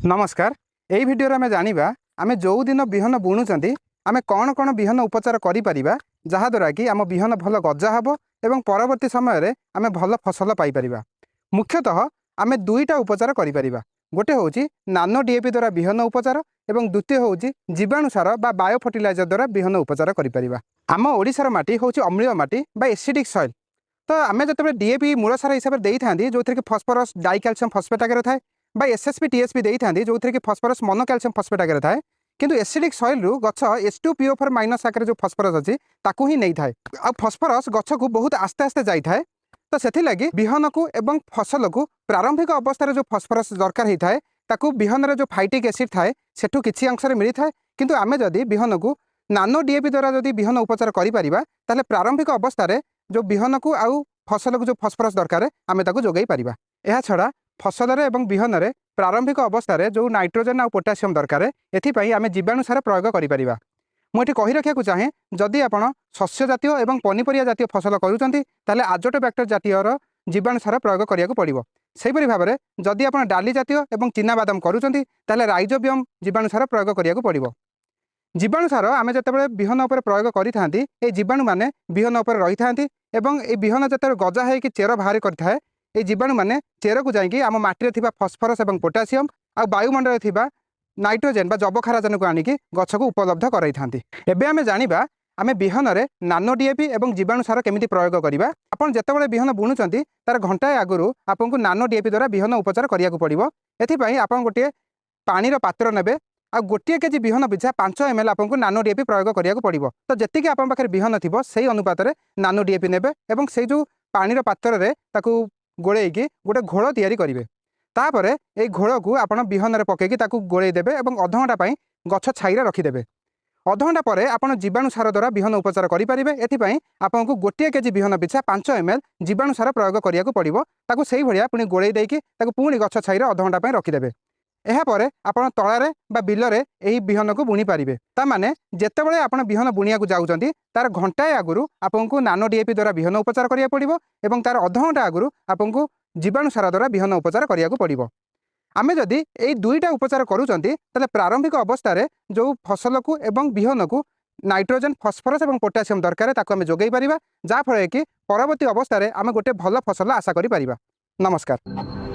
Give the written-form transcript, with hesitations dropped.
नमस्कार। यही भिडियो आम जाना आम जो दिन बिहन बुणुंट आम कौन कौन बिहन उपचार करा जहाद्वारा कि आम बिहन भल गजा हे और परवर्ती समय आम भल फसल पाइपर। मुख्यतः आम दुईटा उपचार करा। गोटे हूँ नानो डीएपी द्वारा बिहन उपचार और द्वितीय हूँ जीवाणु सार बा बायो फर्टिलाइजर द्वारा बिहन उपचार करा। आम ओडिशार माटी हूँ अम्लीय माटी बा एसिडिक सॉइल। तो आम जो डीएपी मूल सार हिसाब से देते जो कि फस्फरस डाइक्याल्शियम फस्फेट आगे थाए बा एसएसपी टीएसपी देते जो कि फस्फरस मोनोक्याल्शियम फस्फेट आगे थाए किंतु एसिडिक सॉइल रु गछ H2PO4 माइनस आकार जो फस्फरस अच्छी ताकू ही नहीं थाए आ फस्फरस गछ को बहुत आस्ते आस्ते जाए। तो से लगी बिहन को एवं फसल को प्रारंभिक अवस्था जो फस्फरस दरकार होता है ताकू बिहन जो फाइटिक एसिड थाए सेठू किसी अंश मिलता है। किंतु आमे जदि बिहन को नानो डीएपी द्वारा जदि बिहन उपचार करें प्रारंभिक अवस्था जो बिहन को आउ फसल को जो फस्फरस दरकार आमे ताकू जोगाई पारिबा। एहा छड़ा फसल एवं बिहन में प्रारंभिक अवस्था जो नाइट्रोजेन और पोटासियम दरकार एथिपाई आमे जीवाणु सार प्रयोग करिपरिबा। मुझे कही रखा चाहे जदि आप शस्य जातीय और पनीपरिया जातीय फसल करुँच आजोटोबैक्टर जातीय जीवाणु सार प्रयोग करिया पड़ो। सेहीपरि भाव में जदि आप डाली जातीय और चिनाबादाम करुँच राइजोबियम जीवाणु सार प्रयोग करिया पड़ो। जीवाणु सार आम जो बिहन उपर प्रयोग करें जीवाणु मैंने बिहन उपर रही था और बिहन जो गजा होकर चेर बाहर करए ये जीवाणु मैंने चेर को जाकि आम माटी में फस्फरस और पोटासियम आ वायुमंडल में नाइट्रोजेन बा जबखाराजन को आनिकी गछ को उपलब्ध कराई थांती। एबे आमे जानिबा आमे बिहन रे नानो डीएपी और जीवाणु सार केमिति प्रयोग करिबा। आपण जेतेबेले बिहन बुणुचंती तार घंटाए आगुरु आपनको नानो डीएपी द्वारा बिहन उपचार करिया को पड़िबो। एथिपई आपण गोटे पानी रो पात्र नेबे आ गोटे केजी बिहन पिछा 5 ml आपको नानो डीएपी प्रयोग करिया को पड़िबो। तो जेतिकी आपन पाखरे बिहन थिबो सेही अनुपात रे नानो डीएपी नेबे एवं से जो पानी रो पात्र रे ताकू गोळेकी गोटे घोळ तैयारी करिवे। तापरे ए घोळ को आपण बिहन रे पकेकी ताकू गोळेई देबे एवं अध घंटा पई गछ छाईरे रखिदेबे। अध घंटा पर आपण जीवाणु सार द्वारा बिहन उपचार करें। एथिपई आपको गोटे केजी बिहन पिछा 5 ml जीवाणु सार प्रयोग करिया को पड़िबो। ताकू सेही भलिया पुणी गोळेई देकी ताकू पुणी गछ छाईरे अध घंटा पई रखिदेबे। एहापर आपण तलारे बा बिलरे एही बिहन को बुणी पारिबे। ता माने जेतेबेले आपण बिहन बुणिया को जाउचंती तार घंटाए आगुरु आपनको नानो डीएपी द्वारा बिहन उपचार करिया पड़िबो एवं तार अध घंटा आगुरु आपनको जीवाणु सार द्वारा बिहन उपचार करिया को पड़िबो। आमे जदि एई दुईटा उपचार करूचंती ताले प्रारंभिक अवस्था रे जो फसल को एवं बिहन को नाइट्रोजेन फस्फरस और पोटासियम दरकार ताकू आमे जोगाई पारिबा, जा फळे कि परवर्ती अवस्था रे आमे गोटे भल फसल आशा करि पारिबा। नमस्कार।